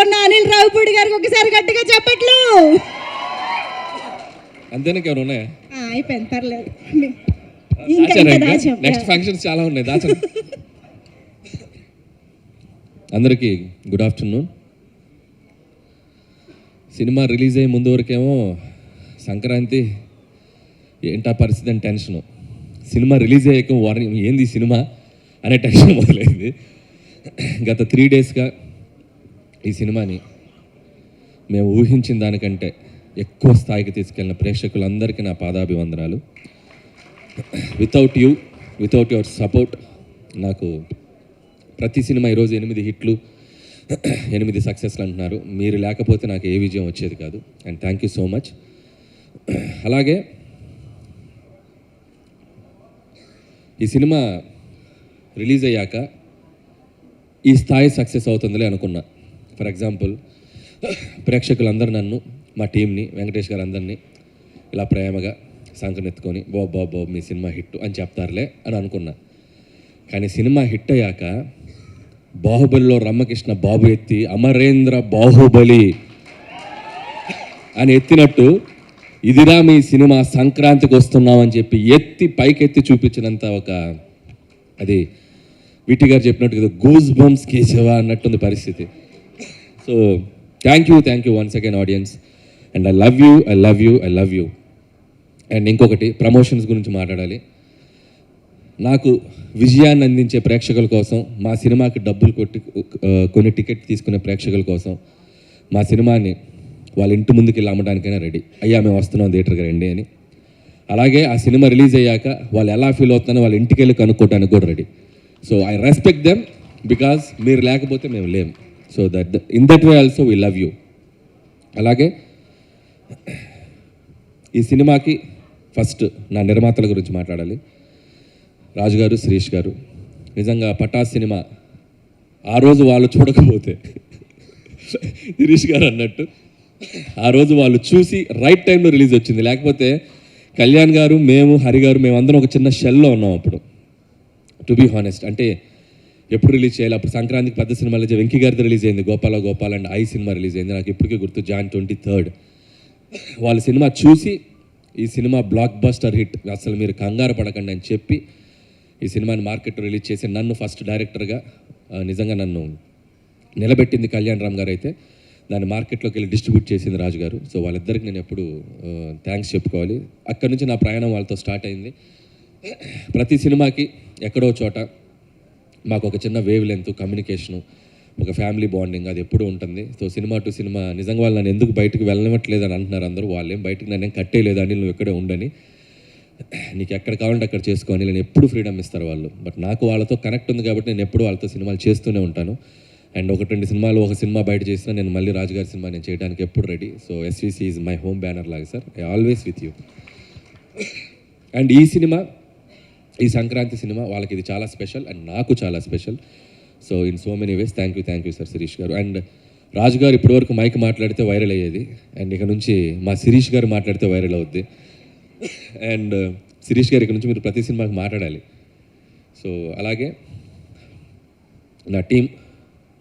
ఉన్న అనిల్ రావిపూడి గారికి ఒకసారి గట్టిగా చెప్పట్లు. అంతేనా ఎవరు ఉన్నాయా? అయిపోయింది, పర్లేదు. నెక్స్ట్ ఫంక్షన్స్ చాలా ఉన్నాయి, దాచండి. అందరికీ గుడ్ ఆఫ్టర్నూన్. సినిమా రిలీజ్ అయ్యే ముందు వరకేమో సంక్రాంతి ఏంటా పరిస్థితి అని టెన్షను. సినిమా రిలీజ్ అయ్యాక వారం ఏంది సినిమా అనే టెన్షన్ మొదలైంది. గత 3 డేస్గా ఈ సినిమాని మేము ఊహించిన దానికంటే ఎక్కువ స్థాయికి తీసుకెళ్ళిన ప్రేక్షకులందరికీ నా పాదాభివందనాలు. వితౌట్ యువర్ సపోర్ట్ నాకు ప్రతి సినిమా ఈరోజు 8 హిట్లు 8 సక్సెస్లు అంటున్నారు. మీరు లేకపోతే నాకు ఏ విజయం వచ్చేది కాదు. And thank you so much. అలాగే ఈ సినిమా రిలీజ్ అయ్యాక ఈ స్థాయి సక్సెస్ అవుతుందిలే అనుకున్నా. ఫర్ ఎగ్జాంపుల్, ప్రేక్షకులందరూ నన్ను, మా టీంని, వెంకటేష్ గారు అందరినీ ఇలా ప్రేమగా సంకనెత్తుకొని బాబు మీ సినిమా హిట్ అని చెప్తారులే అని అనుకున్నా. కానీ సినిమా హిట్ అయ్యాక బాహుబలిలో రమ్మకృష్ణ బాబు ఎత్తి అమరేంద్ర బాహుబలి అని ఎత్తినట్టు ఇదిరా మీ సినిమా సంక్రాంతికి వస్తున్నామని చెప్పి ఎత్తి పైకెత్తి చూపించినంత ఒక, అది విటి గారు చెప్పినట్టు గూస్ బంప్స్ కేశవ అన్నట్టుంది పరిస్థితి. So thank you once again audience. And I love you. And ఇంకొకటి, ప్రమోషన్స్ గురించి మాట్లాడాలి. నాకు విజయాన్ని అందించే ప్రేక్షకుల కోసం, మా సినిమాకి డబ్బులు కొన్ని టికెట్ తీసుకునే ప్రేక్షకుల కోసం మా సినిమాని వాళ్ళ ఇంటి ముందుకు వెళ్ళి అమ్మడానికైనా రెడీ. అయ్యా మేము వస్తున్నాం థియేటర్కి రండి అని. అలాగే ఆ సినిమా రిలీజ్ అయ్యాక వాళ్ళు ఎలా ఫీల్ అవుతున్నారో వాళ్ళ ఇంటికి వెళ్ళి కనుక్కోవడానికి కూడా ready. So I respect them because మీరు లేకపోతే మేము లేము. So in that way also we love you. అలాగే ఈ సినిమాకి ఫస్ట్ నా నిర్మాతల గురించి మాట్లాడాలి. రాజు గారు, శిరీష్ గారు. నిజంగా పటాస్ సినిమా ఆ రోజు వాళ్ళు చూడకపోతే, శిరీష్ గారు అన్నట్టు ఆ రోజు వాళ్ళు చూసి రైట్ టైంలో రిలీజ్ వచ్చింది. లేకపోతే కళ్యాణ్ గారు, మేము, హరి గారు, మేమందరం ఒక చిన్న షెల్లో ఉన్నాం అప్పుడు. టు బీ హానెస్ట్, అంటే ఎప్పుడు రిలీజ్ చేయాలి. అప్పుడు సంక్రాంతికి పెద్ద సినిమా రిలీజ్, వెంకీ గారిది రిలీజ్ అయింది, Gopala and I cinema release అయింది. నాకు ఇప్పటికీ గుర్తు, Jan 23rd. వాళ్ళ సినిమా చూసి ఈ సినిమా బ్లాక్ బస్టర్ హిట్, అసలు మీరు కంగారు పడకండి అని చెప్పి ఈ సినిమాని మార్కెట్లో రిలీజ్ చేసి నన్ను ఫస్ట్ డైరెక్టర్గా నిజంగా నన్ను నిలబెట్టింది కళ్యాణ్ రామ్ గారు. అయితే దాన్ని మార్కెట్లోకి వెళ్ళి డిస్ట్రిబ్యూట్ చేసింది రాజు గారు. సో వాళ్ళిద్దరికి నేను ఎప్పుడు థ్యాంక్స్ చెప్పుకోవాలి. అక్కడి నుంచి నా ప్రయాణం వాళ్ళతో స్టార్ట్ అయింది. ప్రతి సినిమాకి ఎక్కడో చోట మాకు ఒక చిన్న వేవ్ లెంత్, కమ్యూనికేషను, ఒక ఫ్యామిలీ బాండింగ్ అది ఎప్పుడూ ఉంటుంది. సో సినిమా టు సినిమా నిజంగా వాళ్ళు నన్ను ఎందుకు బయటకు వెళ్ళనివ్వట్లేదు అని అంటున్నారు అందరూ. వాళ్ళేం బయటకు నన్ను ఏం కట్టేయలేదు అని, నువ్వు ఎక్కడే ఉండని, నీకు ఎక్కడ కావాలంటే అక్కడ చేసుకొని నేను ఎప్పుడు ఫ్రీడమ్ ఇస్తారు వాళ్ళు. బట్ నాకు వాళ్ళతో కనెక్ట్ ఉంది కాబట్టి నేను ఎప్పుడు వాళ్ళతో సినిమాలు చేస్తూనే ఉంటాను. అండ్ 1-2 సినిమాలు, ఒక సినిమా బయట చేసినా నేను మళ్ళీ రాజుగారి సినిమా నేను చేయడానికి ఎప్పుడు ready. So SVC is my home banner లాగా sir, I always with you. And ఈ సినిమా, ఈ సంక్రాంతి సినిమా వాళ్ళకి ఇది చాలా స్పెషల్ అండ్ నాకు చాలా special. So in so many ways thank you sir Shirish garu. And రాజు గారు ఇప్పటివరకు మైక్ మాట్లాడితే వైరల్ అయ్యేది, అండ్ ఇక నుంచి మా శిరీష్ గారు మాట్లాడితే వైరల్ అవుద్ది. అండ్ శిరీష్ గారు ఇక నుంచి మీరు ప్రతి సినిమాకి మాట్లాడాలి. సో అలాగే నా టీం,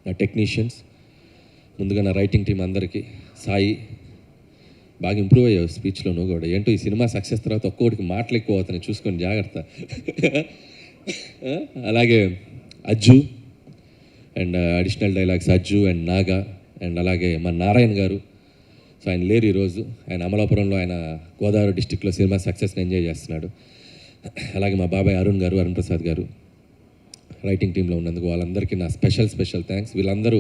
నా టెక్నీషియన్స్, ముందుగా నా రైటింగ్ టీం అందరికీ, సాయి బాగా ఇంప్రూవ్ అయ్యావు స్పీచ్లో నువ్వు కూడా. ఏంటో ఈ సినిమా సక్సెస్ తర్వాత ఒక్కొక్కటికి మాటలు ఎక్కువ అవుతాయి, చూసుకొని జాగ్రత్త. అలాగే Ajju and additional dialogues Ajju and Naga, and అలాగే మా నారాయణ గారు. సో ఆయన లేరు ఈరోజు, ఆయన అమలాపురంలో, ఆయన గోదావరి డిస్టిక్లో సినిమా సక్సెస్ని ఎంజాయ్ చేస్తున్నాడు. అలాగే మా బాబాయ్ అరుణ్ ప్రసాద్ గారు రైటింగ్ టీంలో ఉన్నందుకు వాళ్ళందరికీ నా స్పెషల్ థ్యాంక్స్. వీళ్ళందరూ,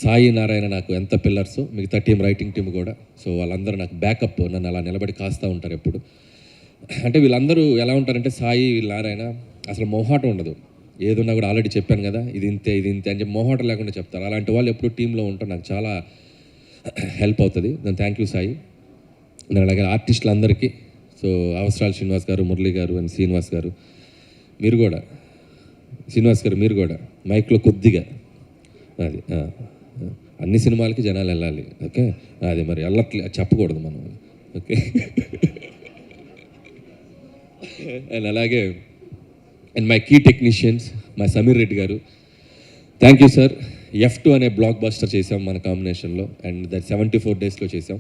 సాయి, నారాయణ నాకు ఎంత పిల్లర్స్, మిగతా టీం రైటింగ్ టీం కూడా. సో వాళ్ళందరూ నాకు బ్యాకప్, నన్ను అలా నిలబడి కాస్తూ ఉంటారు ఎప్పుడు. అంటే వీళ్ళందరూ ఎలా ఉంటారంటే, సాయి, నారాయణ అసలు మొహాటం ఉండదు. ఏదున్నా కూడా ఆల్రెడీ చెప్పాను కదా, ఇది ఇంతే అని చెప్పి మొహాటం లేకుండా చెప్తారు. అలాంటి వాళ్ళు ఎప్పుడు టీంలో ఉంటారు, నాకు చాలా హెల్ప్ అవుతుంది. నేను థ్యాంక్ యూ సాయి. నేను అలాగే ఆర్టిస్టులందరికీ, సో అవసరాలు శ్రీనివాస్ గారు, మురళి గారు అండ్ శ్రీనివాస్ గారు, మీరు కూడా, శ్రీనివాస్ గారు మీరు కూడా మైక్లో కొద్దిగా, అది అన్ని సినిమాలకి జనాలు వెళ్ళాలి, ఓకే. అది మరి వెళ్ళట్లే చెప్పకూడదు మనం, ఓకే. అండ్ అలాగే అండ్ మై కీ టెక్నీషియన్స్, మా సమీర్ రెడ్డి గారు, థ్యాంక్ యూ సార్. F2 అనే బ్లాక్ బస్టర్ చేసాం మన కాంబినేషన్లో, అండ్ దట్ 74 డేస్లో చేసాం.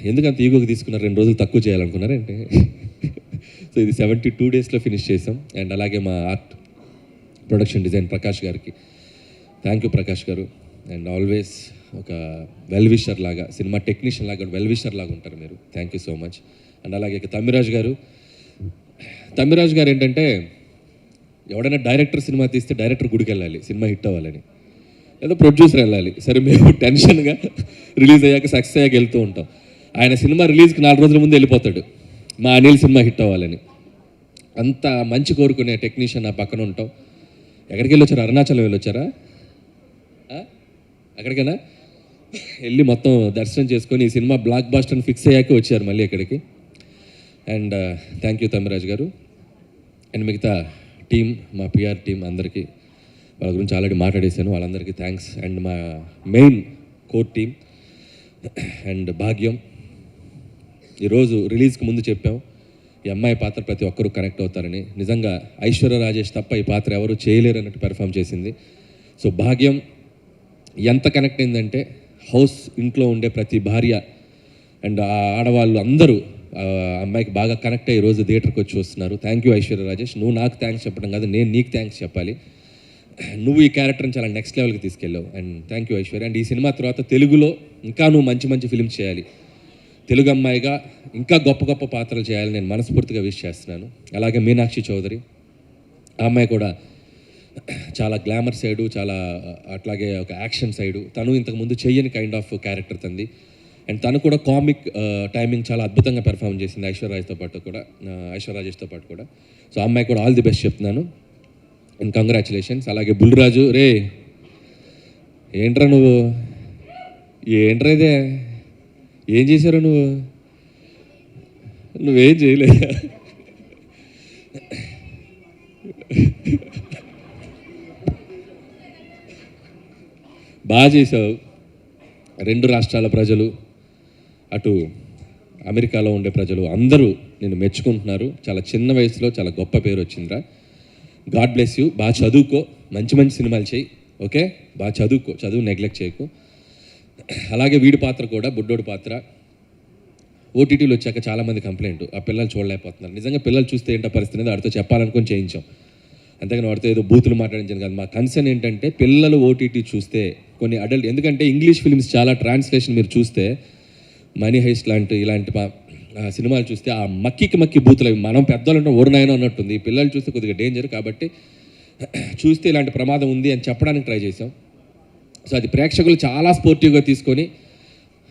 ఎందుకంత ఈగోకి తీసుకున్నారు, 2 రోజులు తక్కువ చేయాలనుకున్నారంటే. సో ఇది 72 డేస్లో ఫినిష్ చేసాం. అండ్ అలాగే మా ఆర్ట్ ప్రొడక్షన్ డిజైన్ ప్రకాష్ గారికి థ్యాంక్ యూ ప్రకాష్ గారు. అండ్ ఆల్వేస్ ఒక వెల్ విషర్ లాగా, సినిమా టెక్నీషియన్ లాగా వెల్ విషర్ లాగా ఉంటారు మీరు. Thank you so much. And అలాగే తమ్మిరాజు గారు ఏంటంటే, ఎవడైనా డైరెక్టర్ సినిమా తీస్తే డైరెక్టర్ గుడికి వెళ్ళాలి సినిమా హిట్ అవ్వాలని, లేదా ప్రొడ్యూసర్ వెళ్ళాలి. సరే మేము టెన్షన్గా రిలీజ్ అయ్యాక సక్సెస్ అయ్యాక వెళ్తూ ఉంటాం. ఆయన సినిమా రిలీజ్కి 4 రోజుల ముందు వెళ్ళిపోతాడు, మా అనిల్ సినిమా హిట్ అవ్వాలని. అంత మంచి కోరుకునే టెక్నీషియన్ నా పక్కన ఉంటాం. ఎక్కడికి వెళ్ళొచ్చారు? అరుణాచలం వెళ్ళొచ్చారా? అక్కడికైనా వెళ్ళి మొత్తం దర్శనం చేసుకొని ఈ సినిమా బ్లాక్ బాస్టర్ ఫిక్స్ అయ్యాక వచ్చారు మళ్ళీ ఇక్కడికి. అండ్ థ్యాంక్ యూ తమ్మిరాజు గారు. అండ్ మిగతా టీం, మా పిఆర్ టీం అందరికీ, వాళ్ళ గురించి ఆల్రెడీ మాట్లాడేశాను, వాళ్ళందరికీ థ్యాంక్స్. అండ్ మా మెయిన్ కోర్ టీం అండ్ భాగ్యం. ఈరోజు రిలీజ్కి ముందు చెప్పాం ఈ అమ్మాయి పాత్ర ప్రతి ఒక్కరూ కనెక్ట్ అవుతారని. నిజంగా ఐశ్వర్య రాజేష్ తప్ప ఈ పాత్ర ఎవరు చేయలేరు అన్నట్టు పెర్ఫామ్ చేసింది. సో భాగ్యం ఎంత కనెక్ట్ అయిందంటే, హౌస్ ఇంట్లో ఉండే ప్రతి భార్య అండ్ ఆ ఆడవాళ్ళు అందరూ అమ్మాయికి బాగా కనెక్ట్ అయ్యి ఈరోజు థియేటర్కి వచ్చి వస్తున్నారు. Thank you Aishwarya Rajesh. నువ్వు నాకు థ్యాంక్స్ చెప్పడం కాదు, నేను నీకు థ్యాంక్స్ చెప్పాలి. నువ్వు ఈ క్యారెక్టర్ని చాలా నెక్స్ట్ లెవెల్కి తీసుకెళ్ళావు. And thank you Aishwarya. And ఈ సినిమా తర్వాత తెలుగులో ఇంకా నువ్వు మంచి మంచి ఫిల్మ్స్ చేయాలి, తెలుగు అమ్మాయిగా ఇంకా గొప్ప గొప్ప పాత్రలు చేయాలని నేను మనస్ఫూర్తిగా విష్ చేస్తున్నాను. అలాగే మీనాక్షి చౌదరి, ఆ అమ్మాయి కూడా చాలా గ్లామర్ సైడు, చాలా అట్లాగే ఒక యాక్షన్ సైడు, తను ఇంతకుముందు చెయ్యని కైండ్ ఆఫ్ క్యారెక్టర్ తంది. అండ్ తను కూడా కామిక్ టైమింగ్ చాలా అద్భుతంగా పెర్ఫామ్ చేసింది ఐశ్వర్యరాజ్తో పాటు కూడా. సో ఆ అమ్మాయి కూడా ఆల్ ది బెస్ట్ చెప్తున్నాను అండ్ కంగ్రాచులేషన్స్. అలాగే బుల్లిరాజు, రే ఏంట్రా ఇదే, ఏం చేశారు నువ్వేం చేయలే. బాగా చేసావు. 2 రాష్ట్రాల ప్రజలు, అటు అమెరికాలో ఉండే ప్రజలు అందరూ నేను మెచ్చుకుంటున్నారు. చాలా చిన్న వయసులో చాలా గొప్ప పేరు వచ్చిందిరా. God bless you. బాగా చదువుకో, మంచి మంచి సినిమాలు చేయి, ఓకే? బాగా చదువు నెగ్లెక్ట్ చేయకు. అలాగే వీడి పాత్ర కూడా, బుడ్డోడి పాత్ర ఓటీటీలో వచ్చాక చాలామంది కంప్లైంట్, ఆ పిల్లలు చూడలేకపోతున్నారు. నిజంగా పిల్లలు చూస్తే ఏంటో పరిస్థితి అనేది వాడితో చెప్పాలనుకొని చేయించాం, అంతేగాని వాడితో ఏదో బూతులు మాట్లాడించాను కాదు. మా కన్సర్న్ ఏంటంటే పిల్లలు ఓటీటీ చూస్తే కొన్ని అడల్ట్, ఎందుకంటే ఇంగ్లీష్ ఫిల్మ్స్ చాలా ట్రాన్స్లేషన్ మీరు చూస్తే, మనీ హైస్ట్ ఇలాంటి సినిమాలు చూస్తే ఆ మక్కి బూతులు అవి మనం పెద్దవాళ్ళు ఊరినాయనో అన్నట్టుంది. ఈ పిల్లలు చూస్తే కొద్దిగా డేంజర్, కాబట్టి చూస్తే ఇలాంటి ప్రమాదం ఉంది అని చెప్పడానికి ట్రై చేసాం. సో అది ప్రేక్షకులు చాలా స్పోర్టివ్గా తీసుకొని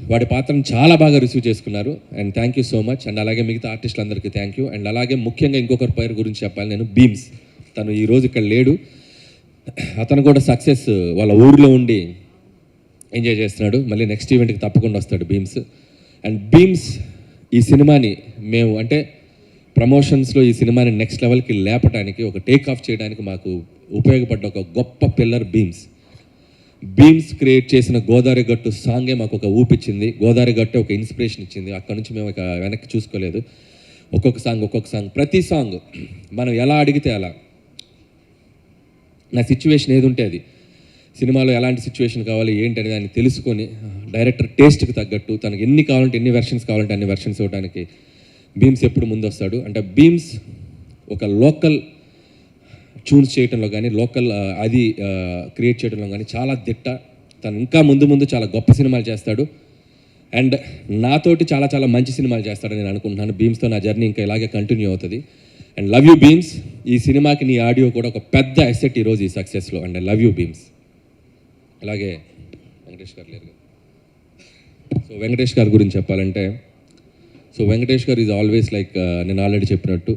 వాడి పాత్రను చాలా బాగా రిసీవ్ చేసుకున్నారు. And thank you so much. And అలాగే మిగతా ఆర్టిస్టులందరికీ థ్యాంక్ యూ. అండ్ అలాగే ముఖ్యంగా ఇంకొకరి పేరు గురించి చెప్పాలి నేను, బీమ్స్. తను ఈరోజు ఇక్కడ లేడు, అతను కూడా సక్సెస్ వాళ్ళ ఊరిలో ఉండి ఎంజాయ్ చేస్తున్నాడు. మళ్ళీ నెక్స్ట్ ఈవెంట్కి తప్పకుండా వస్తాడు బీమ్స్. అండ్ బీమ్స్ ఈ సినిమాని మేము అంటే ప్రమోషన్స్లో ఈ సినిమాని నెక్స్ట్ లెవెల్కి లేపడానికి, ఒక టేక్ ఆఫ్ చేయడానికి మాకు ఉపయోగపడ్డ ఒక గొప్ప పిల్లర్ బీమ్స్ క్రియేట్ చేసిన గోదావరి గట్టు సాంగే మాకు ఒక ఊపిచ్చింది. గోదావరి గట్టు ఒక ఇన్స్పిరేషన్ ఇచ్చింది. అక్కడ నుంచి మేము ఇక వెనక్కి చూసుకోలేదు. ఒక్కొక్క సాంగ్ ప్రతి సాంగ్ మనం ఎలా అడిగితే అలా, నా సిచ్యువేషన్ ఏది ఉంటే అది, సినిమాలో ఎలాంటి సిచ్యువేషన్ కావాలి ఏంటి అనేది దాన్ని తెలుసుకొని డైరెక్టర్ టేస్ట్కి తగ్గట్టు తనకి ఎన్ని వెర్షన్స్ కావాలంటే అన్ని వెర్షన్స్ ఇవ్వడానికి బీమ్స్ ఎప్పుడు ముందు వస్తాడు. అంటే బీమ్స్ ఒక లోకల్ ట్యూన్స్ చేయడంలో కానీ, లోకల్ అది క్రియేట్ చేయడంలో కానీ చాలా దిట్ట. తను ఇంకా ముందు చాలా గొప్ప సినిమాలు చేస్తాడు. అండ్ నాతోటి చాలా మంచి సినిమాలు చేస్తాడని నేను అనుకుంటున్నాను. బీమ్స్తో నా జర్నీ ఇంకా ఇలాగే కంటిన్యూ అవుతుంది. And love you Bheems. ఈ సినిమాకి నీ ఆడియో కూడా ఒక పెద్ద అసెట్ ఈరోజు ఈ సక్సెస్లో. And love you Bheems. అలాగే వెంకటేష్ గారు లేరు. సో వెంకటేష్ గారి గురించి చెప్పాలంటే, సో వెంకటేష్ గారు ఈజ్ ఆల్వేస్ లైక్, నేను ఆల్రెడీ చెప్పినట్టు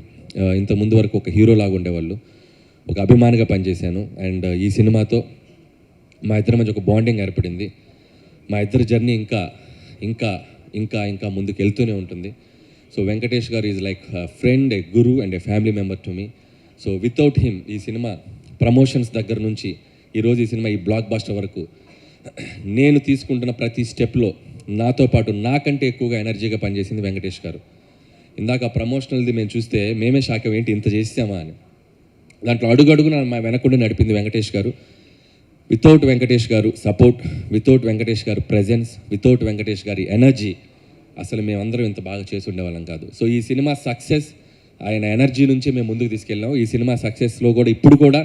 ఇంత ముందు వరకు ఒక హీరో లాగా ఉండేవాళ్ళు, ఒక అభిమానిగా పనిచేశాను. అండ్ ఈ సినిమాతో మా ఇద్దరి మధ్య ఒక బాండింగ్ ఏర్పడింది. మా ఇద్దరి జర్నీ ఇంకా ముందుకు వెళ్తూనే ఉంటుంది. సో వెంకటేష్ గారు is like friend, A Guru and A family member to me. So without him ఈ సినిమా ప్రమోషన్స్ దగ్గర నుంచి ఈరోజు ఈ సినిమా ఈ బ్లాక్ బాస్టర్ వరకు నేను తీసుకుంటున్న ప్రతి స్టెప్లో నాతో పాటు నాకంటే ఎక్కువగా ఎనర్జీగా పనిచేసింది వెంకటేష్ గారు. ఇందాక ప్రమోషనల్ది మేము చూస్తే మేమే షాక్, ఏంటి ఇంత చేసామా అని. దాంట్లో అడుగున మా వెనకుండా నడిపింది వెంకటేష్ గారు. వితౌట్ వెంకటేష్ గారు సపోర్ట్, వితౌట్ వెంకటేష్ గారు ప్రెజెన్స్, వితౌట్ వెంకటేష్ గారి ఎనర్జీ అసలు మేమందరం ఇంత బాగా చేసి ఉండేవాళ్ళం కాదు. సో ఈ సినిమా సక్సెస్ ఆయన ఎనర్జీ నుంచి మేము ముందుకు తీసుకెళ్ళాం. ఈ సినిమా సక్సెస్లో కూడా ఇప్పుడు కూడా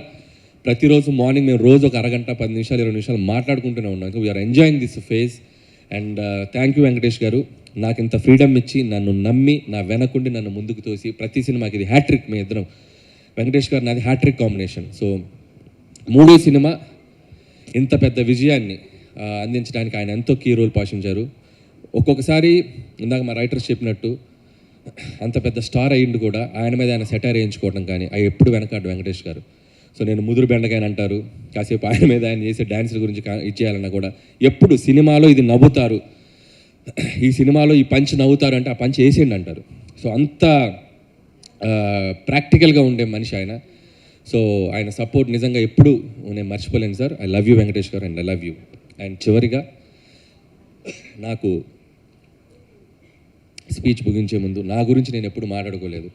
ప్రతిరోజు మార్నింగ్ మేము రోజు ఒక అరగంట 10 నిమిషాలు 20 నిమిషాలు మాట్లాడుకుంటూనే ఉన్నాం. We are enjoying this phase. And thank you Venkatesh garu, నాకు ఇంత ఫ్రీడమ్ ఇచ్చి నన్ను నమ్మి నా వెనకుండి నన్ను ముందుకు తోసి ప్రతి సినిమాకి ఇది హ్యాట్రిక్. మీ ఇద్దరం వెంకటేష్ గారు నాది హ్యాట్రిక్ కాంబినేషన్. సో 3వ సినిమా ఇంత పెద్ద విజయాన్ని అందించడానికి ఆయన ఎంతో కీ రోల్ పోషించారు. ఒక్కొక్కసారి ఇందాక మా రైటర్స్ చెప్పినట్టు అంత పెద్ద స్టార్ అయ్యిండు కూడా ఆయన మీద ఆయన సెటైర్ వేయించుకోవడం కానీ అవి ఎప్పుడు వెనకాడు వెంకటేష్ గారు. సో నేను ముదురు బెండకాయని అంటారు, కాసేపు ఆయన మీద ఆయన చేసే డ్యాన్సుల గురించి ఇచ్చేయాలన్నా కూడా ఎప్పుడు సినిమాలో ఇది నవ్వుతారు, ఈ సినిమాలో ఈ పంచ్ నవ్వుతారు అంటే ఆ పంచ్ వేసేయండి అంటారు. సో అంత ప్రాక్టికల్గా ఉండే మనిషి ఆయన. సో ఆయన సపోర్ట్ నిజంగా ఎప్పుడు నేను మర్చిపోలేను sir. I love you Venkatesh garu and I love you. And చివరిగా నాకు స్పీచ్ ముగించే ముందు నా గురించి నేను ఎప్పుడు మాట్లాడుకోలేదు.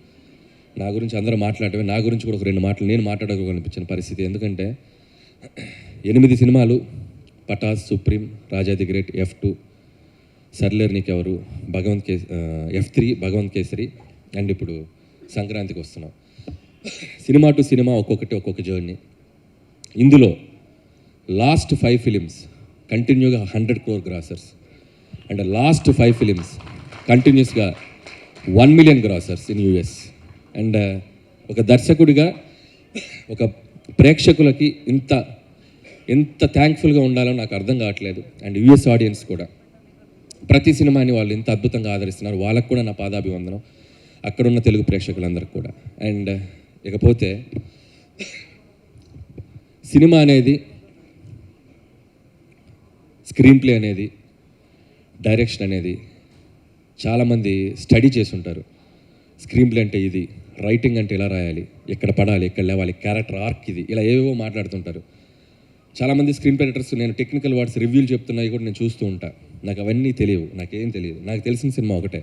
నా గురించి అందరూ మాట్లాడటమే, నా గురించి కూడా ఒక 2 మాటలు నేను మాట్లాడుకోవాలనిపించిన పరిస్థితి. ఎందుకంటే 8 సినిమాలు, Pataas, Supreme, Raja the great, F2, Sarileru Neekevvaru, F3, Bhagavanth Kesari and ఇప్పుడు సంక్రాంతికి వస్తున్నాం. సినిమా టు సినిమా ఒక్కొక్క జర్నీ. ఇందులో లాస్ట్ 5 ఫిలిమ్స్ కంటిన్యూగా 100 crore grossers and last 5 films కంటిన్యూస్గా 1 million grossers in US. And ఒక దర్శకుడిగా ఒక ప్రేక్షకులకి ఎంత థ్యాంక్ఫుల్గా ఉండాలో నాకు అర్థం కావట్లేదు. అండ్ US ఆడియన్స్ కూడా ప్రతి సినిమాని వాళ్ళు ఇంత అద్భుతంగా ఆదరిస్తున్నారు. వాళ్ళకు కూడా నా పాదాభివందనం, అక్కడున్న తెలుగు ప్రేక్షకులందరికీ కూడా. అండ్ ఇకపోతే సినిమా అనేది, స్క్రీన్ ప్లే అనేది, డైరెక్షన్ అనేది చాలామంది స్టడీ చేసి ఉంటారు. స్క్రీన్ ప్లే అంటే ఇది, రైటింగ్ అంటే ఇలా రాయాలి, ఎక్కడ పడాలి, ఎక్కడ లేవాలి, క్యారెక్టర్ ఆర్క్ ఇది, ఇలా ఏవేవో మాట్లాడుతుంటారు. చాలామంది స్క్రీన్ ప్లే రైటర్స్ నేను టెక్నికల్ వర్డ్స్ రివ్యూలు చెప్తున్నాయి కూడా నేను చూస్తూ ఉంటాను. నాకు అవన్నీ తెలియవు, నాకేం తెలియదు. నాకు తెలిసిన సినిమా ఒకటే.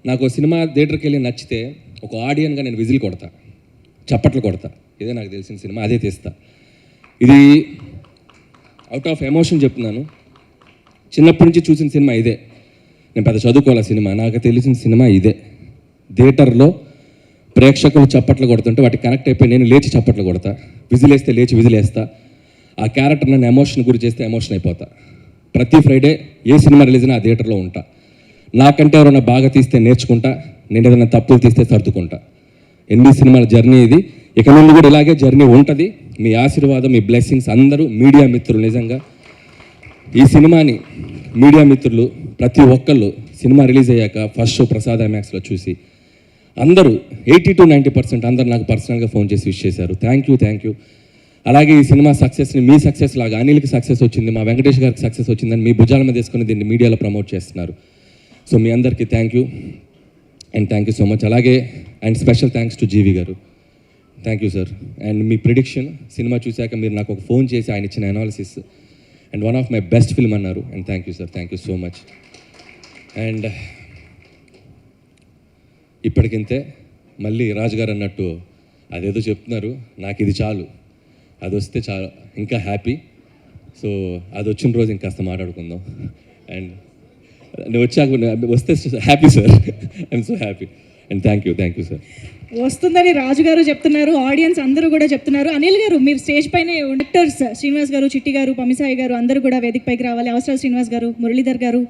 నాకు సినిమా థియేటర్కి వెళ్ళి నచ్చితే ఒక ఆడియన్గా నేను విజిల్ కొడతా, చప్పట్లు కొడతా. ఇదే నాకు తెలిసిన సినిమా, అదే తీస్తా. ఇది అవుట్ ఆఫ్ ఎమోషన్ చెప్తున్నాను. చిన్నప్పటి నుంచి చూసిన సినిమా ఇదే. నేను పెద్ద చదువుకోవాలి సినిమా, నాకు తెలిసిన సినిమా ఇదే. థియేటర్లో ప్రేక్షకులు చప్పట్లు కొడుతుంటే వాటికి కనెక్ట్ అయిపోయి నేను లేచి చప్పట్లు కొడతా, విజిలేస్తే లేచి విజిలేస్తా. ఆ క్యారెక్టర్ నన్ను ఎమోషన్ గురి చేస్తే ఎమోషన్ అయిపోతా. ప్రతి ఫ్రైడే ఏ సినిమా రిలీజ్ అయినా ఆ థియేటర్లో ఉంటా. నాకంటే ఎవరైనా బాగా తీస్తే నేర్చుకుంటా, నేను ఏదైనా తప్పులు తీస్తే సర్దుకుంటా. 8 సినిమాల జర్నీ ఇది. ఇక నుండి కూడా ఇలాగే జర్నీ ఉంటుంది. మీ ఆశీర్వాదం, మీ బ్లెస్సింగ్స్ అందరూ మీడియా మిత్రులు, నిజంగా ఈ సినిమాని మీడియా మిత్రులు ప్రతి ఒక్కళ్ళు సినిమా రిలీజ్ అయ్యాక ఫస్ట్ షో ప్రసాద్ IMAXలో చూసి అందరూ 80 to 90% అందరూ నాకు పర్సనల్గా ఫోన్ చేసి విష్ చేశారు. Thank you. అలాగే ఈ సినిమా సక్సెస్ని మీ సక్సెస్ లాగా అనిల్కి సక్సెస్ వచ్చింది, మా వెంకటేష్ గారికి సక్సెస్ వచ్చిందని మీ భుజాల మీద తీసుకుని దీన్ని మీడియాలో ప్రమోట్ చేస్తున్నారు. సో మీ అందరికీ thank you and thank you so much. అలాగే and special thanks to GV garu. Thank you sir. And మీ ప్రిడిక్షన్ సినిమా చూశాక మీరు నాకు ఒక ఫోన్ చేసి ఆయన ఇచ్చిన analysis and one of my best film అన్నారు. And thank you sir, thank you so much. And ఇప్పటికింతే మళ్ళీ రాజుగారు అన్నట్టు అదేదో చెప్తున్నారు, నాకు ఇది చాలు, అది వస్తే చాలు, ఇంకా హ్యాపీ. సో అది వచ్చిన రోజు ఇంకాస్త మాట్లాడుకుందాం. అండ్ నువ్వు వచ్చాక వస్తే happy sir, I'm so happy. And thank you sir. వస్తుందని రాజు గారు చెప్తున్నారు, ఆడియన్స్ అందరూ కూడా చెప్తున్నారు. అనిల్ గారు, మీరు స్టేజ్ పైన డైరెక్టర్స్ శ్రీనివాస్ గారు, చిట్టి గారు, పమిసాయి గారు అందరూ కూడా వేదిక పైకి రావాలి. అవసరాలు శ్రీనివాస్ గారు, మురళీధర్ గారు,